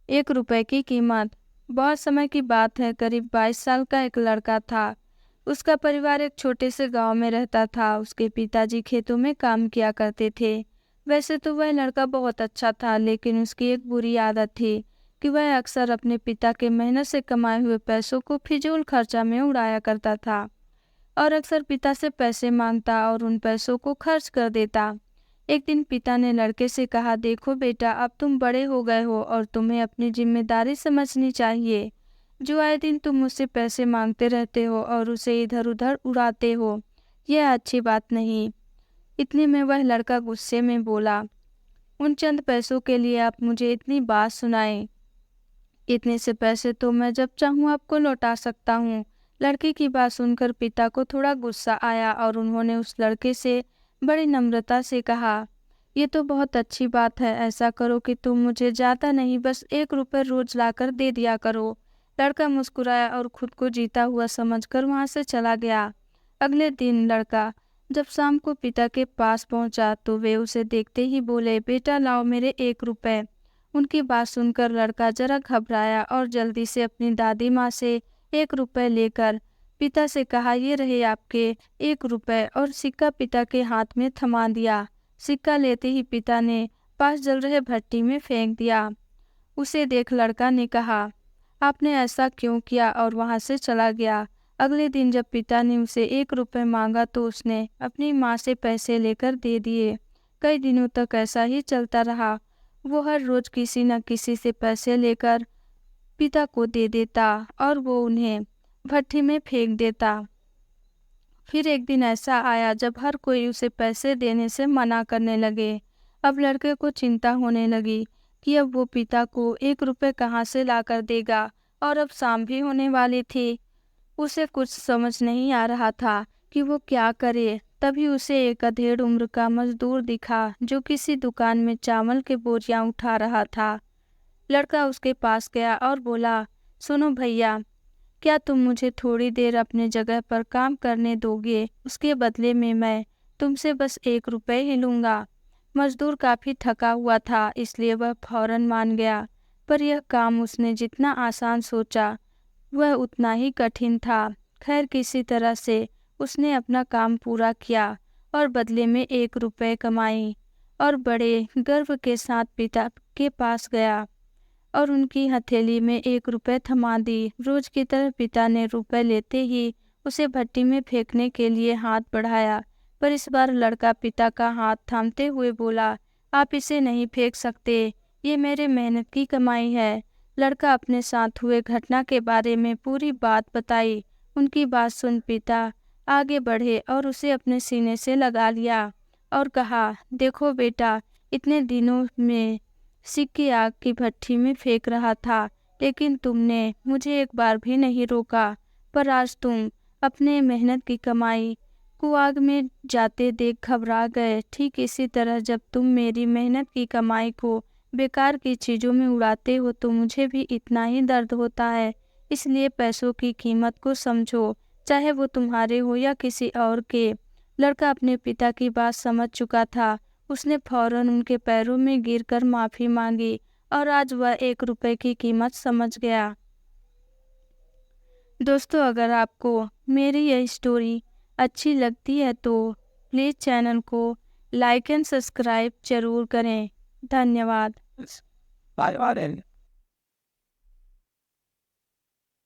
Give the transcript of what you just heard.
1 रुपए की कीमत। बहुत समय की बात है, करीब 22 साल का एक लड़का था। उसका परिवार एक छोटे से गांव में रहता था। उसके पिताजी खेतों में काम किया करते थे। वैसे तो वह लड़का बहुत अच्छा था, लेकिन उसकी एक बुरी आदत थी कि वह अक्सर अपने पिता के मेहनत से कमाए हुए पैसों को फिजूल खर्चा में उड़ाया करता था और अक्सर पिता से पैसे मांगता और उन पैसों को खर्च कर देता। एक दिन पिता ने लड़के से कहा, देखो बेटा, अब तुम बड़े हो गए हो और तुम्हें अपनी जिम्मेदारी समझनी चाहिए। जो आए दिन तुम मुझसे पैसे मांगते रहते हो और उसे इधर उधर उड़ाते हो, यह अच्छी बात नहीं। इतने में वह लड़का गुस्से में बोला, उन चंद पैसों के लिए आप मुझे इतनी बात सुनाएं। इतने से पैसे तो मैं जब चाहूँ आपको लौटा सकता हूँ। लड़के की बात सुनकर पिता को थोड़ा गुस्सा आया और उन्होंने उस लड़के से बड़ी नम्रता से कहा, ये तो बहुत अच्छी बात है। ऐसा करो कि तुम मुझे ज़्यादा नहीं, बस 1 रुपए रोज लाकर दे दिया करो। लड़का मुस्कुराया और खुद को जीता हुआ समझकर वहाँ से चला गया। अगले दिन लड़का जब शाम को पिता के पास पहुंचा तो वे उसे देखते ही बोले, बेटा लाओ मेरे 1 रुपए। उनकी बात सुनकर लड़का जरा घबराया और जल्दी से अपनी दादी माँ से 1 रुपए लेकर पिता से कहा, ये रहे आपके 1 रुपए, और सिक्का पिता के हाथ में थमा दिया। सिक्का लेते ही पिता ने पास जल रहे भट्टी में फेंक दिया। उसे देख लड़का ने कहा, आपने ऐसा क्यों किया, और वहां से चला गया। अगले दिन जब पिता ने उसे 1 रुपए मांगा तो उसने अपनी माँ से पैसे लेकर दे दिए। कई दिनों तक ऐसा ही चलता रहा। वो हर रोज किसी न किसी से पैसे लेकर पिता को दे देता और वो उन्हें भट्टी में फेंक देता। फिर एक दिन ऐसा आया जब हर कोई उसे पैसे देने से मना करने लगे। अब लड़के को चिंता होने लगी कि अब वो पिता को 1 रुपए कहाँ से लाकर देगा, और अब शाम भी होने वाली थी। उसे कुछ समझ नहीं आ रहा था कि वो क्या करे। तभी उसे एक अधेड़ उम्र का मजदूर दिखा जो किसी दुकान में चावल के बोरियां उठा रहा था। लड़का उसके पास गया और बोला, सुनो भैया, क्या तुम मुझे थोड़ी देर अपने जगह पर काम करने दोगे? उसके बदले में मैं तुमसे बस 1 रुपए ही लूँगा। मजदूर काफ़ी थका हुआ था, इसलिए वह फौरन मान गया। पर यह काम उसने जितना आसान सोचा वह उतना ही कठिन था। खैर, किसी तरह से उसने अपना काम पूरा किया और बदले में 1 रुपए कमाई और बड़े गर्व के साथ पिता के पास गया और उनकी हथेली में 1 रुपए थमा दी। रोज की तरह पिता ने रुपए लेते ही उसे भट्टी में फेंकने के लिए हाथ बढ़ाया, पर इस बार लड़का पिता का हाथ थामते हुए बोला, आप इसे नहीं फेंक सकते, ये मेरे मेहनत की कमाई है। लड़का अपने साथ हुए घटना के बारे में पूरी बात बताई। उनकी बात सुन पिता आगे बढ़े और उसे अपने सीने से लगा लिया और कहा, देखो बेटा, इतने दिनों में सिक्के आग की भट्टी में फेंक रहा था, लेकिन तुमने मुझे एक बार भी नहीं रोका। पर आज तुम अपने मेहनत की कमाई को आग में जाते देख घबरा गए। ठीक इसी तरह जब तुम मेरी मेहनत की कमाई को बेकार की चीज़ों में उड़ाते हो तो मुझे भी इतना ही दर्द होता है। इसलिए पैसों की कीमत को समझो, चाहे वो तुम्हारे हो या किसी और के। लड़का अपने पिता की बात समझ चुका था। उसने फौरन उनके पैरों में गिरकर माफ़ी मांगी और आज वह 1 रुपए की कीमत समझ गया। दोस्तों, अगर आपको मेरी यह स्टोरी अच्छी लगती है तो प्लीज़ चैनल को लाइक एंड सब्सक्राइब ज़रूर करें। धन्यवाद। Bye bye.